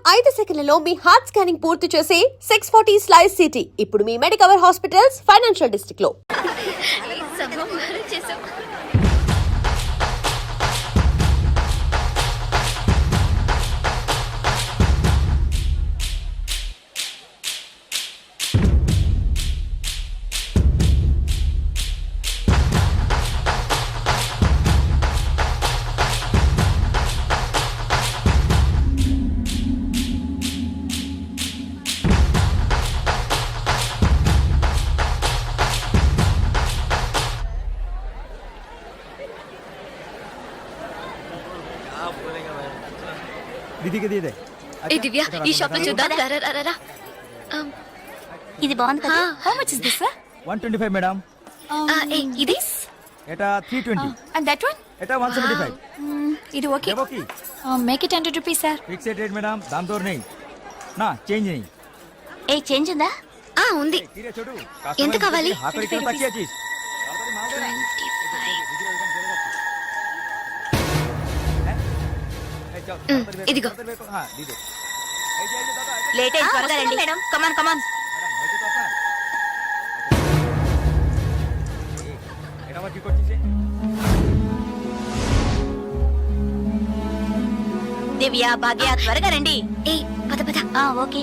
5 సెకన్లలో మీ heart scanning పూర్తి చేసి 640 స్లైస్ సిటీ ఇప్పుడు మీ మెడికవర్ హాస్పిటల్స్ ఫైనాన్షియల్ డిస్ట్రిక్ట్ లో. దివ్య ఈ షాప్ లో చూద్దాం. ఇది బాగుంది కదా. How much is this? 125 madam. ఇది ఎటా 320. And that one? ఎటా 175. ఇది okay. Okay. Make it 100 rupees sir. Fixed rate madam, दाम दौर नहीं ना, चेंज नहीं. ఏ చేంజ్ ఉందా? ఉంది. తీరే చూడు. ఎంత కావాలి? హాఫ్ రేట్ తక్కువ చేసి. ఇదిగో. हां दीदो. లేట్ అయ్యి త్వరగా రండి మేడం. కమాన్ కమాన్. ఎటా వచ్చి కొట్టిసే. దివ్య, భాగ్య త్వరగా రండి. పద పద. ఓకే.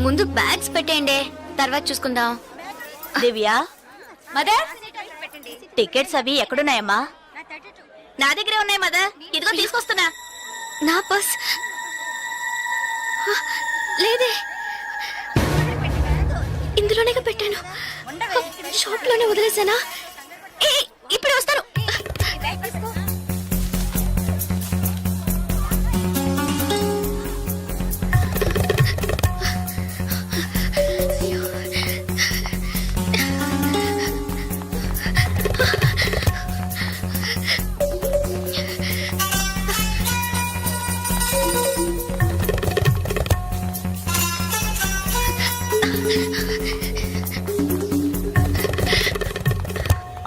ముందు బ్యాగ్స్ పెట్టేయండి, తర్వాత చూసుకుందాం. దివ్య, మదర్ టికెట్స్ అవి ఎక్కడున్నాయమ్మా? నా దగ్గరే ఉన్నాయి మదర్. ఇదిగో తీసుకొస్తున్నా. నా పర్స్ లేదే, ఇందులోనే పెట్టాను. షాప్ లోనే వదిలేసానా? ఇప్పుడు వస్తాను.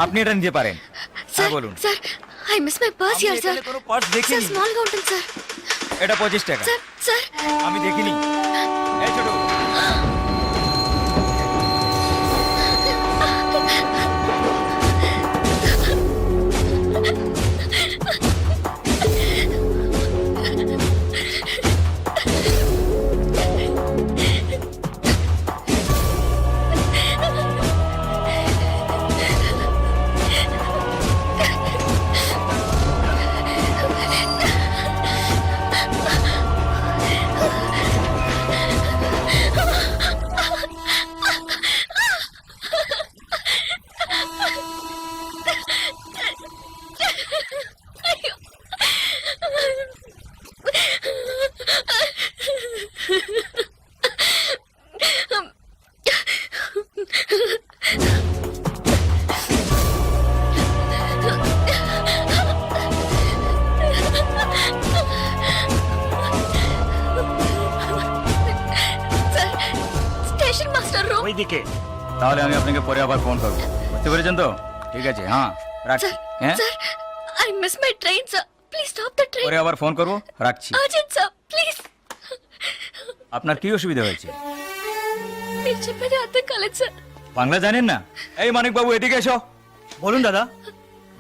আপনি এটা নিতে পারেন। হ্যাঁ বলুন sir, I miss my purse here sir. কোনো পার্স স্যার দেখিনি। স্মল గా ఉంటుంది স্যার। এটা 25 টাকা। স্যার স্যার আমি দেখিনি। এই ছোট। স্টেশন মাস্টার রুম ওইদিকে। তাহলে আমি আপনাকে পরে আবার ফোন করব। বুঝতে পেরেছেন তো? ঠিক আছে, হ্যাঁ রাখছি। হ্যাঁ sir, I miss my train sir, please stop the train. পরে আবার ফোন করব, রাখছি। Urgent sir, please. আপনার কি অসুবিধা হয়েছে? మీరు చెప్పేది అర్థం కాలేదు సార్। বাংলা জানেন না? এই মানিক বাবু এদিকে এসো। বলুন দাদা।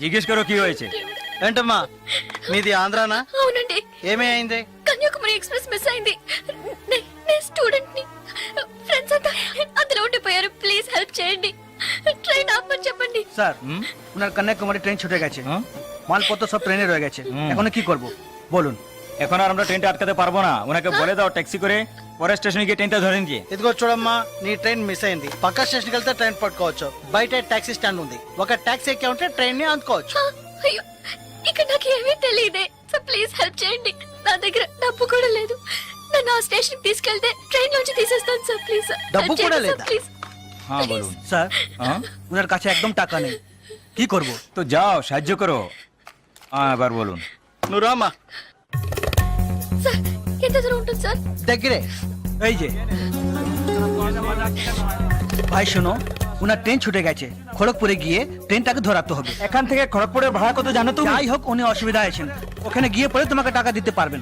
জিজ্ঞেস করো কি হয়েছে। ఏంటమ్మా మీది ఆంధ్రానా? అవునండి, ఏమే అయింది? కన్యాకుమారి ఎక్స్ప్రెస్ మిస్ అయింది. నేను స్టూడెంట్ ని, ఫ్రెండ్స్ అంతా అందులో ఉండిపోయారు. ప్లీజ్ హెల్ప్ చేయండి, ট্রেন আপনি చెప్పండి। স্যার ওনার কন্যাকুমারী ট্রেন ছুটে গেছে, মালপত্র সব ট্রেনে রয়ে গেছে। এখন কি করব বলুন? এখন আর আমরা ট্রেনটা আটকাতে পারবো না। ওনাকে বলে দাও ট্যাক্সি করে পরে స్టేషన్ కి ట్రైన్ ధోరణి দিয়ে। ఇదిగో చూడమ్మా, నీ ట్రైన్ మిస్ అయింది. పక్క స్టేషన్కి వెళ్తే ట్రైన్ పట్టుకోవచ్చు. బయట టాక్సీ స్టాండ్ ఉంది, ఒక టాక్సీ ఎక్కి ఉంటే ట్రైన్ ని అందుకోవచ్చు. అయ్యో, ఇక్కడ నాకు ఏమీ తెలియదే. సో ప్లీజ్ హెల్ప్ చేయండి. నా దగ్గర డబ్బు కూడా లేదు. నన్ను ఆ స్టేషన్ తీసుకెళ్తే ట్రైన్ నుంచి తీసేస్తాను సార్, ప్లీజ్। డబ్బు కూడా లేదా? ప్లీజ్। হ্যাঁ বলুন। স্যার হ্যাঁ ওনার কাছে একদম টাকা নেই, কি করব? তো যাও সাহায্য করো। হ্যাঁ এবার বলুন। నువ్వు రామ్మా। సార్ ఎంత దూరం ఉంటుంది సార్? దగ్గరే। এই যে ভাই শোনো, ওনার ট্রেন ছুটে গেছে, খড়গপুরে গিয়ে ট্রেনটাকে ধরাতে হবে। এখান থেকে খড়গপুরের ভাড়া কত জানো তুমি? যাই হোক, উনি অসুবিধা আছেন, ওখানে গিয়ে পরে তোমাকে টাকা দিতে পারবেন।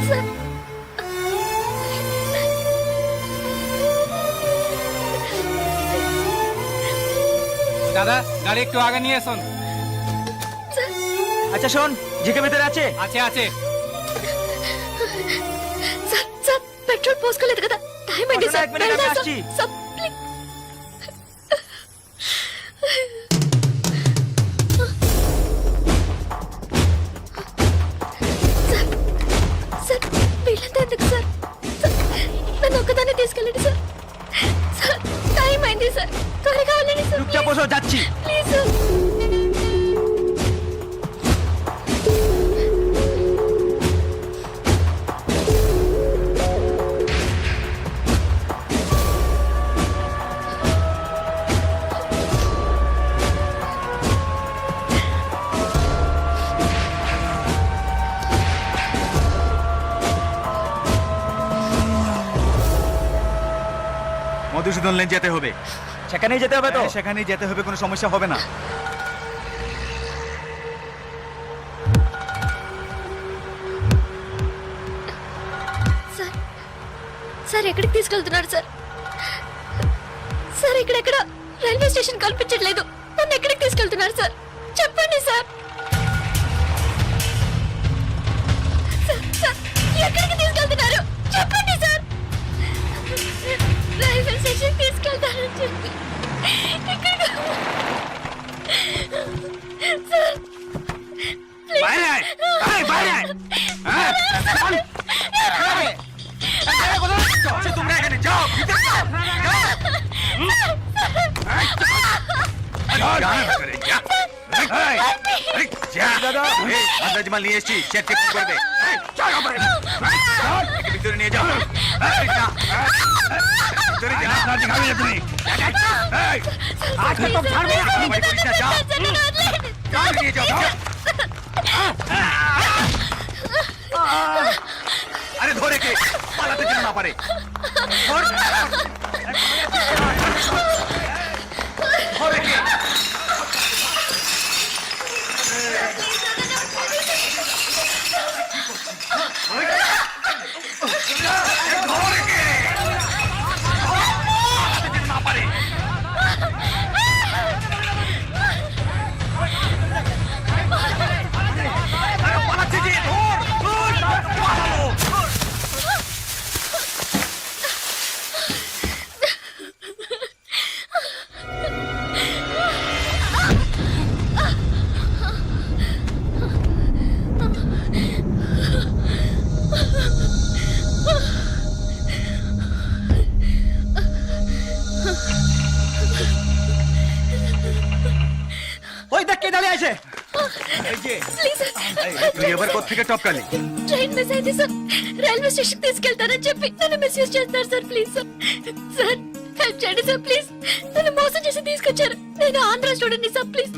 স্যার দাদা গাড়ি একটু আগে নিয়ে আসুন। আচ্ছা শোন, জিকে ভিতরে আছে? আছে আছে। సార్ సార్ పెట్రోల్ పోసుకోలేదు కదా టైం అయింది పక్కన సార్ এক మినిట్, আমি వెళ్దాం আসছি। సార్ ప్లీజ్ సార్ సార్ వీళ్ళంతా ఎందుకు సార్ సార్, నన్ను ఒక్కదాన్ని తీసుకెళ్ళండి సార్ సార్ టైం అయింది సార్ త్వరగా వెళ్ళండి సార్ চুপচাপ বসো, যাচ্ছি। ప్లీజ్ సార్ মধুসূদন লেন যেতে হবে। সেখানেই যেতে হবে তো? হ্যাঁ, সেখানেই যেতে হবে, কোনো সমস্যা হবে না। సార్ సార్ ఎక్కడికి తీసుకెళ్తున్నారు సార్ సార్ ఇక్కడెక్కడ రైల్వే స్టేషన్ కల్పించట్లేదు నన్ను ఎక్కడికి తీసుకెళ్తున్నారు సార్ చెప్పండి సార్ సార్, సార్, ఎక్కడికి తీసుకెళ్తున్నారు చెప్పండి సార్ రైల్వే స్టేషన్ తీసుకెళ్తారని చెప్పి ఎక్కడికి- సార్ ప్లీజ్. বাইরে আয়, আয়, বাইরে আয়। হ্যাঁ, চল। আচ্ছা, তোমরা এখানে যাও, ভিতরে যাও, যাও। যা, ভিতরে যা। এই, এই, যা। এই, আন্দাজমাল নিয়ে এসেছি, শেঠকে ফোন করবে। এই, চল, ওপরে। এই, চল, একে ভিতরে নিয়ে যাও। এই, যা। ভিতরে যা। খাবি না তুমি। এই, আজকে তো ছাড়বো না। বাড়ি করিস না, যাও। যাও, নিয়ে যাও, যাও। আরে ধরে কে পালাতে যেন না পারে ধর। ধরে কে ধরে কে পালাতে যেন না পারে। আরে পালাচ্ছে যে, ধর, ধর, পালালো। ওই দেখ কে দাঁড়িয়ে আছে। এই যে, ప్లీజ్ এই, তুই এবার কোত্থেকে টপকালি? ట్రైన్ మిస్ అయింది సార్ రైల్వే స్టేషన్ తీసుకెళ్తారని చెప్పి నన్ను మిస్యూజ్ చేస్తారు sir please sir sir help చేయండి సార్ ప్లీజ్ నన్ను మోసం చేసి తీసుకొచ్చారు నేను ఆంధ్ర స్టూడెంట్ ని సార్ ప్లీజ్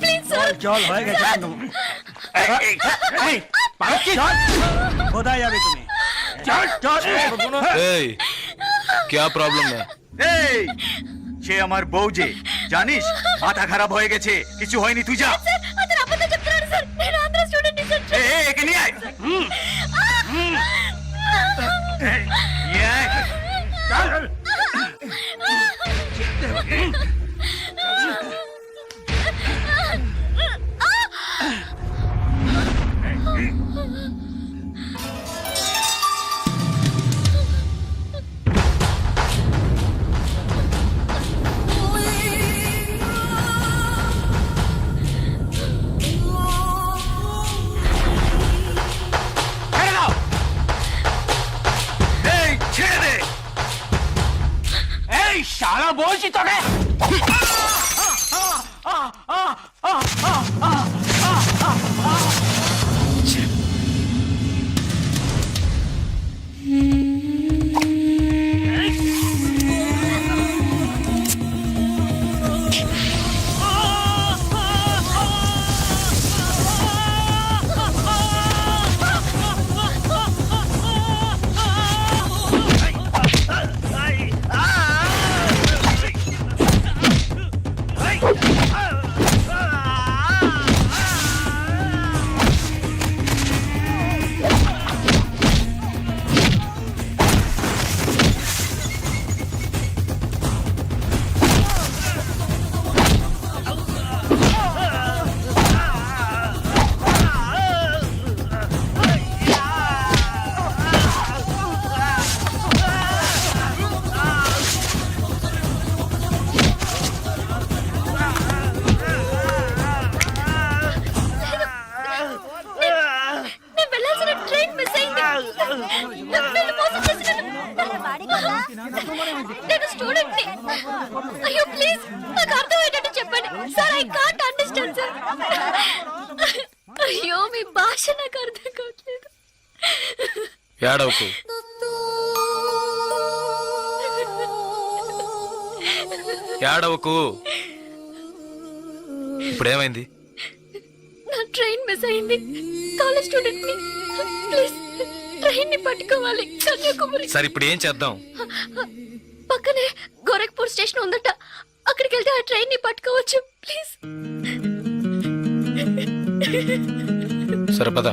ప్లీజ్ సార్ চল, হয়ে গেছে একদম। এই, পালাচ্ছি? কোথায় যাবে তুমি? চল, চল। এই क्या प्रॉब्लम है? এই সে আমার বউ যে, জানিস মাথা খারাপ হয়ে গেছে, কিছু হয়নি, তুই যা। సార్ అతను అబద్ధం చెప్తున్నాడు సార్ నేను ఆంధ్ర స్టూడెంట్ ని సార్ এই, এই, একে নিয়ে আয়। এই, নিয়ে আয়। চল। ছেড়ে দাও। এই, చాలా బోల్షితోనే నేను వెళ్ళాల్సిన ట్రైన్ మిస్ అయింది. వీళ్ళు మోసం చేసినారు. నేను స్టూడెంట్ ని. అయ్యో ప్లీజ్ నాకు అర్థమయ్యేటట్టు చెప్పండి sir. I can't understand sir. అయ్యో మీ భాష నాకు అర్థం కావట్లేదు. ఏడవకు. ఏడవకు. ఇప్పుడేమైంది? నా ట్రైన్ మిస్ అయింది. కాలేజ్ స్టూడెంట్ ని. ప్లీజ్ ట్రైన్ ని పట్టుకోవాలి. కన్యాకుమారి సరే ఇప్పుడు ఏం చేద్దాం? పక్కనే గోరఖ్పూర్ స్టేషన్ ఉందట. అక్కడికి వెళ్తే ఆ ట్రైన్ ని పట్టుకోవచ్చు. ప్లీజ్. సరే పద.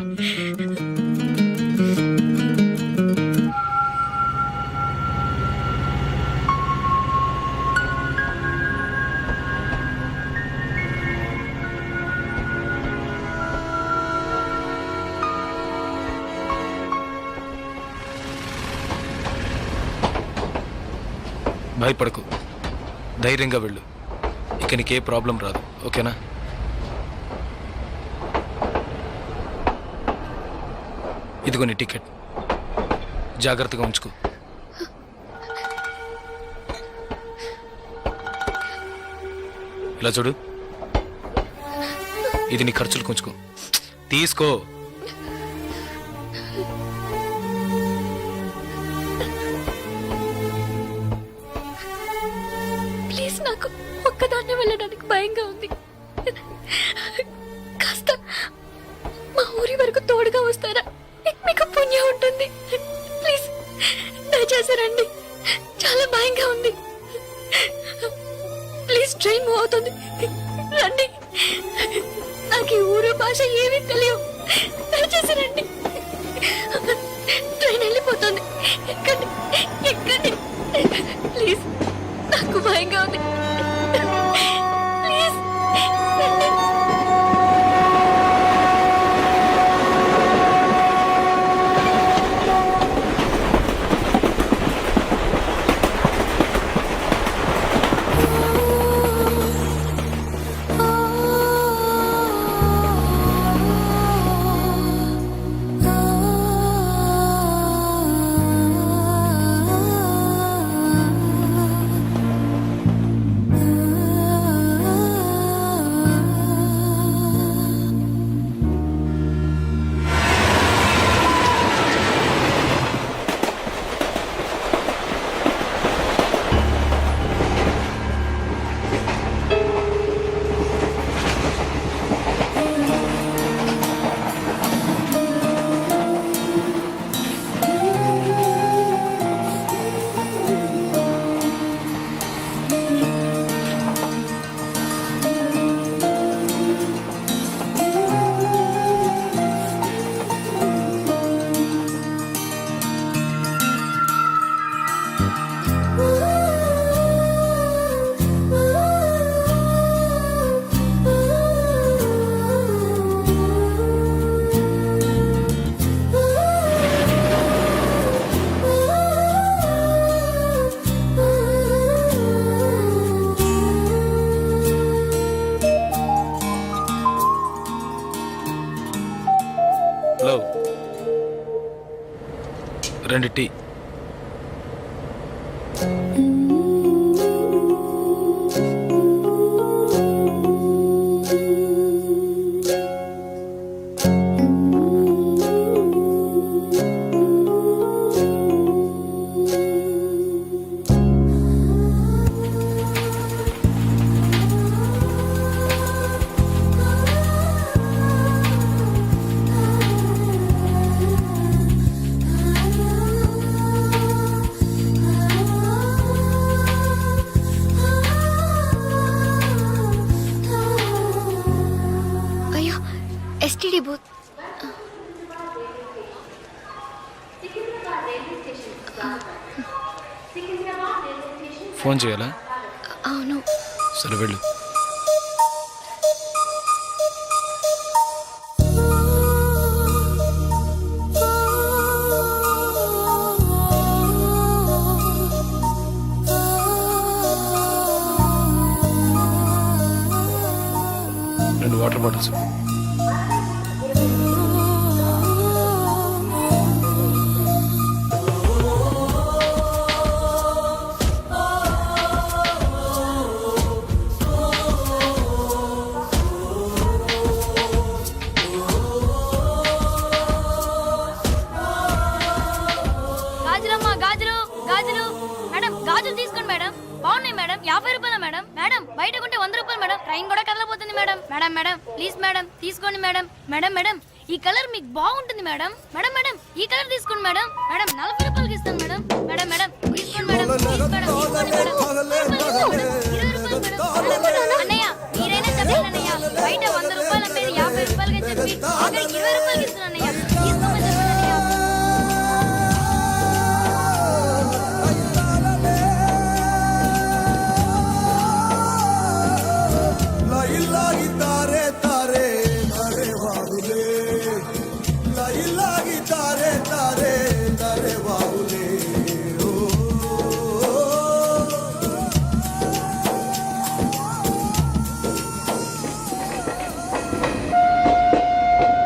భయపడకు, ధైర్యంగా వెళ్ళు. ఇక నీకే ప్రాబ్లం రాదు, ఓకేనా? ఇదిగో నీ టికెట్, జాగ్రత్తగా ఉంచుకో. ఇలా చూడు, ఇది నీ ఖర్చులు కొంచుకో. తీసుకో. ప్లీజ్ నాకు ఒక్కదాన్నే వెళ్ళడానికి భయంగా ఉంది. కాస్త మా ఊరి వరకు తోడుగా వస్తారా? మీకు పుణ్యం ఉంటుంది. ప్లీజ్ దయచేసి రండి. చాలా భయంగా ఉంది. ప్లీజ్ ట్రైన్ మూవ్ అవుతుంది. రండి. నాకు ఈ ఊరు భాష ఏమీ తెలియవు. దయచేసి రండి. ట్రైన్ వెళ్ళిపోతుంది. ఎక్కండి, ఎక్కండి. ప్లీజ్ నాకు భయంగా ఉంది. ప్లీజ్ రండి. Hello, 2 tea. ఫోన్ చేయాలా? అవును. సరే వెళ్ళు. రెండు వాటర్ బాటిల్స్. గాజులమ్మా, గాజులు గాజులు. మేడం గాజులు తీసుకోండి మేడం. బాగున్నాయి మేడం. 50 రూపాయల మేడం. మేడం బయట కొంటే 100 రూపాయలు మేడం. ట్రైన్ కూడా కదలపోతుంది madam. Madam madam please madam తీసుకోండి మేడం. మేడం మేడం ఈ కలర్ మీకు బాగుంటుంది మేడం. మేడం మేడం ఈ కలర్ తీసుకోండి మేడం. మేడం 40 రూపాయలకి ఇస్తాను మేడం. మేడం మేడం తీసుకోండి మేడం. ప్లీజ్ మేడం తీసుకోండి మేడం. 20 రూపాయలు మేడం. మేడం, అన్నయ్య మీరైనా చెప్పండి అన్నయ్య. బయట 100 రూపాయలు అమ్మేది 50 రూపాయలకి చెప్పి ఆఖరికి 20 రూపాయలకి ఇస్తాను అన్నయ్య. తీసుకోమని చెప్పండి అన్నయ్య.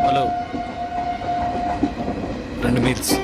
Hello, 2 meals.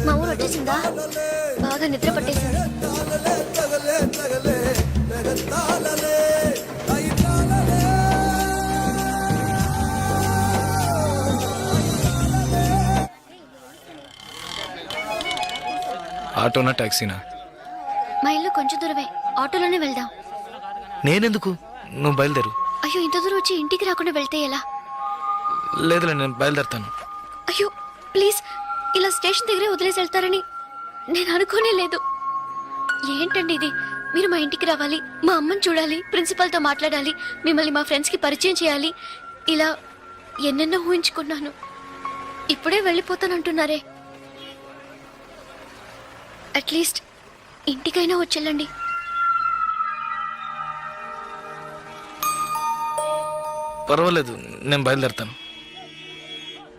మా ఊరు వచ్చేసిందా? బాగా నిద్ర పట్టేసింది. ఆటోనా టాక్సీనా? మా ఇల్లు కొంచెం దూరమే. ఆటోలోనే వెళ్దాం. నేనెందుకు? నువ్వు బయలుదేరు. అయ్యో ఇంత దూరం వచ్చి ఇంటికి రాకుండా వెళ్తే ఎలా? లేదులే, నేను బయలుదేరుతాను. అయ్యో ప్లీజ్, ఇలా స్టేషన్ దగ్గరే వదిలేసి వెళ్తారని నేను అనుకోనే లేదు. ఏంటండి ఇది? మీరు మా ఇంటికి రావాలి, మా అమ్మని చూడాలి, ప్రిన్సిపల్తో మాట్లాడాలి, మిమ్మల్ని మా ఫ్రెండ్స్కి పరిచయం చేయాలి, ఇలా ఎన్నెన్నో ఊహించుకున్నాను. ఇప్పుడే వెళ్ళిపోతానంటున్నారే. అట్లీస్ట్ ఇంటికైనా వచ్చేళ్ళండి. పర్వాలేదు, నేను బయలుదేరుతాను.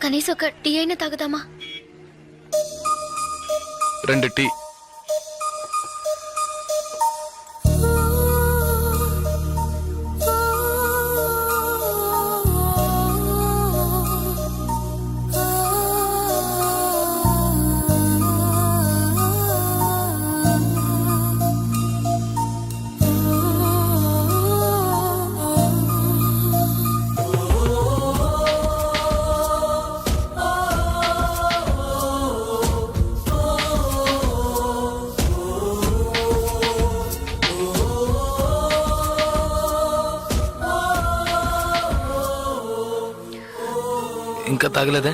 కనీసం ఒక టీ అయినా తాగుదామా? 2 టీ. ఇంకా తాగలేదే?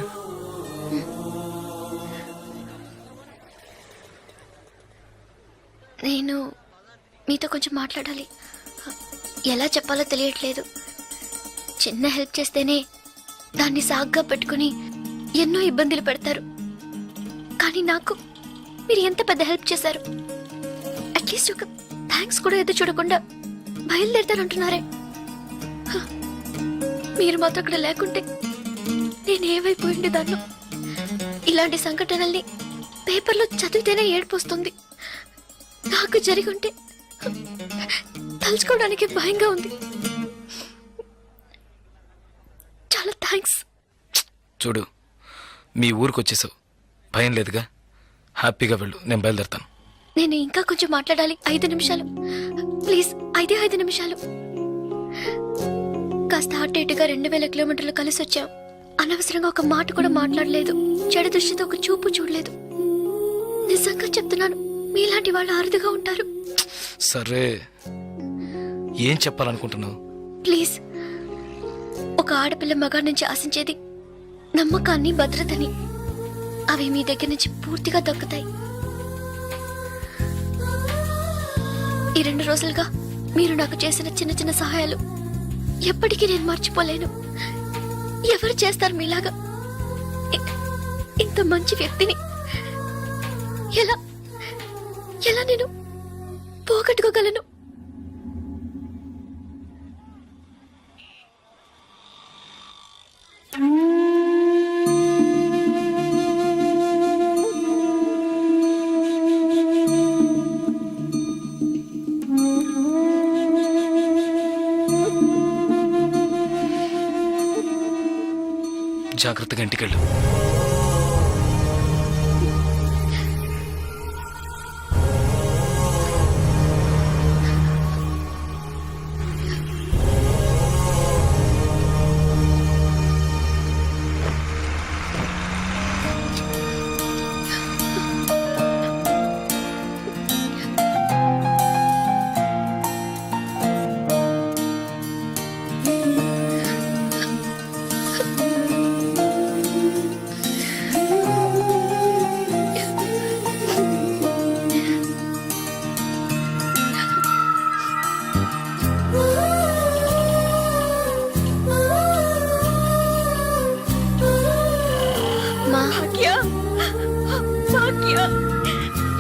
మీతో కొంచెం మాట్లాడాలి. ఎలా చెప్పాలో తెలియట్లేదు. చిన్న హెల్ప్ చేస్తేనే దాన్ని సాగ్గా పెట్టుకుని ఎన్నో ఇబ్బందులు పెడతారు. కానీ నాకు మీరు ఎంత పెద్ద హెల్ప్ చేశారు. అట్లీస్ట్ ఒక థ్యాంక్స్ కూడా ఎదురు చూడకుండా బయలుదేరుతానంటున్నారే. హ, మీరు మాత్రం అక్కడ లేకుంటే నేను ఏమైపోయింది దాన్ని. ఇలాంటి సంఘటనల్ని పేపర్లో చదివితేనే ఏడుపొస్తుంది. నాకు జరిగి ఉంటే తలుచుకోవడానికి భయంగా ఉంది. చాలా థ్యాంక్స్. చూడు, మీ ఊరికి వచ్చేసావు, భయం లేదుగా. హ్యాపీగా వెళ్ళు, నేను బయలుదేరుతాను. నేను ఇంకా కొంచెం మాట్లాడాలి. 5 నిమిషాలు ప్లీజ్. 5 నిమిషాలు. కాస్త అటు ఇటుగా 2000 కిలోమీటర్లు కలిసి వచ్చాం. అనవసరంగా ఒక మాట కూడా మాట్లాడలేదు. చెడు దృష్టితో ఒక చూపు చూడలేదు. నిజంగా చెప్తున్నాను, మీలాంటి వాళ్ళు అరుదుగా ఉంటారు. సరే, ఏం చెప్పాలనుకుంటున్నావు? ప్లీజ్, ఒక ఆడపిల్ల మగాడి నుంచి ఆశించేది నమ్మకాన్ని, భద్రతని. అవి మీ దగ్గర నుంచి పూర్తిగా దక్కుతాయి. ఈ 2 రోజులుగా మీరు నాకు చేసిన చిన్న చిన్న సహాయాలు ఎప్పటికీ నేను మర్చిపోలేను. ఎవరు చేస్తారు మీలాగా? ఇంత మంచి వ్యక్తిని ఎలా ఎలా నేను పోగొట్టుకోగలను? జాగ్రత్తగా ఇంటికెళ్ళు.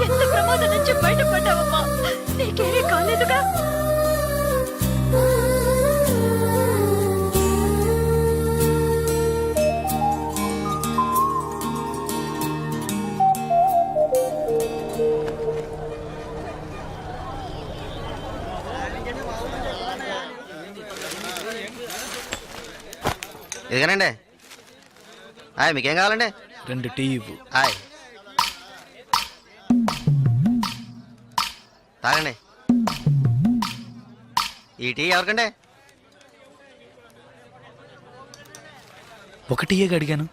ఎంత ప్రమాదం నుంచి బయటపడ్డావమ్మా? నీకేమీ కాలేదుగా? ఇదిగానండి. మీకేం కావాలండి? 2 టీ ఇవ్వు. తాగండి. ఈ టీ ఎవరికండి? 1 టీయే అడిగాను.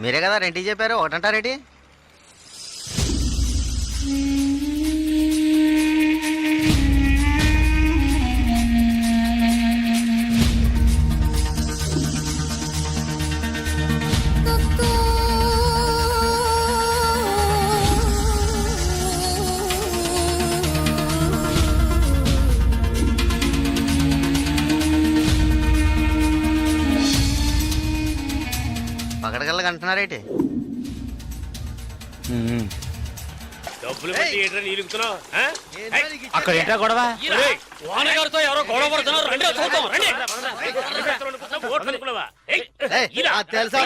మీరే కదా 2 టీ చెప్పారు, ఒకటంటారేటి? పకడగల్లగా అంటున్నారేటి? అక్కడ ఏంటా గొడవ? ఎవరో గొడవ పడుతున్నారు. తెలుసా?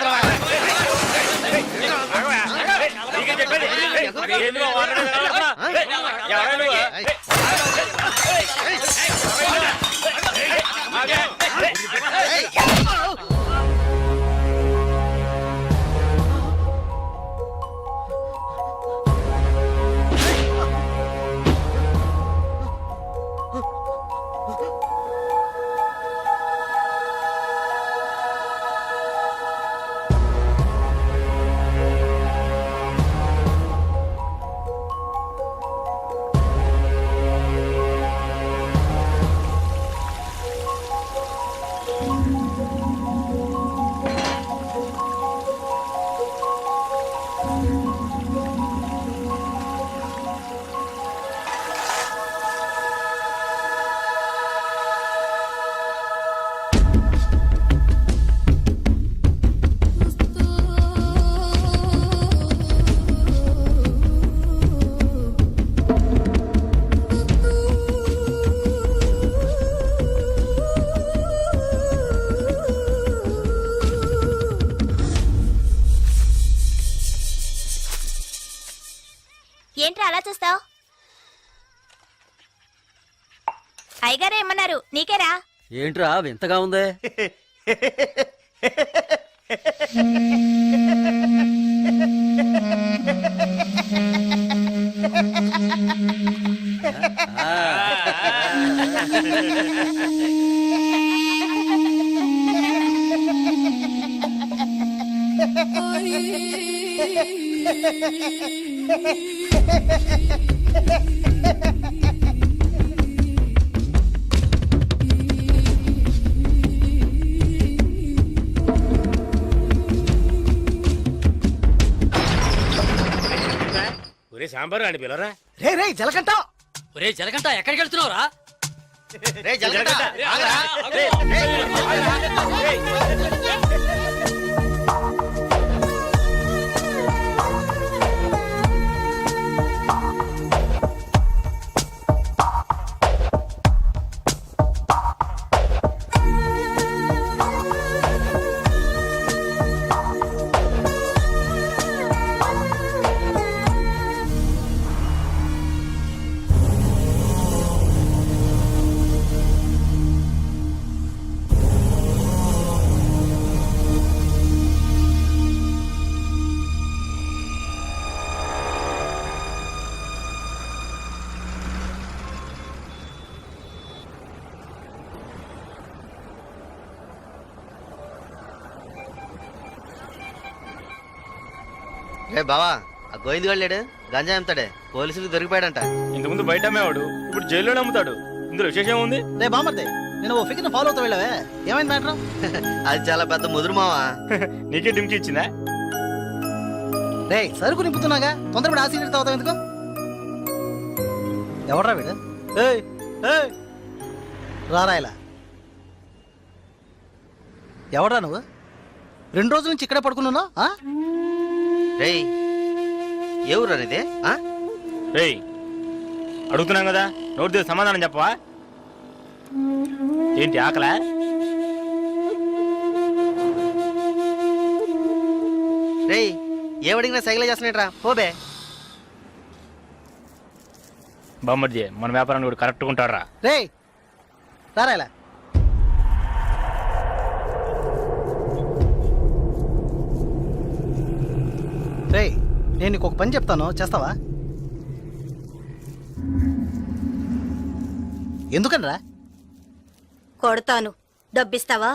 ఏంట్రా అలా చూస్తావు? అయ్యగారే ఏమన్నారు? నీకేరా? ఏంట్రా వింతగా ఉందే? ఒరే సాంబారు అని పిల్లరా. రే రే జలకంట ఒరే జలగంట ఎక్కడికి వెళ్తున్నావురా? రే జలగంట, ఆగరా. రే బావా, ఆ గోవింద్ గారు లేడు, గంజా అమ్ముతాడే, పోలీసులకు దొరికిపోయాడంట. ఇంతకుముందు బయట అమ్మేవాడు, ఇప్పుడు జైల్లోనే అమ్ముతాడు. ఇందులో విశేషం ఉంది? రే బామర్దే, నేను ఓ ఫిగర్ ఫాలో అవుతా వెళ్ళావే, ఏమైంది మ్యాటర్? అది చాలా పెద్ద ముదురు మావా. నీకే డింకి ఇచ్చిందా? రే సరుకు నింపుతున్నాగా, తొందరపడి ఆ సీనియర్ తాగుతావు ఎందుకు? ఎవడ్రా వీడు? ఏయ్ ఏయ్ రారా ఇలా. ఎవడ్రా నువ్వు? 2 రోజుల నుంచి ఇక్కడే పడుకున్నావు? రే ఏ ఊరు అనేది? రేయ్ అడుగుతున్నాం కదా, నోటి దగ్గర సమాధానం చెప్పవా? ఏంటి ఆకలా? రే ఏమడిగినా సైకిల్ చేస్తున్నాట్రా, పోబే. బామ్మర్జీ, మన వ్యాపారాన్ని కూడా కరెక్ట్గా ఉంటాడు రా. రే రారా ఇలా. రే నేను నీకు ఒక పని చెప్తాను, చేస్తావా? ఎందుకనరా? కొడతాను. డబ్బిస్తావా?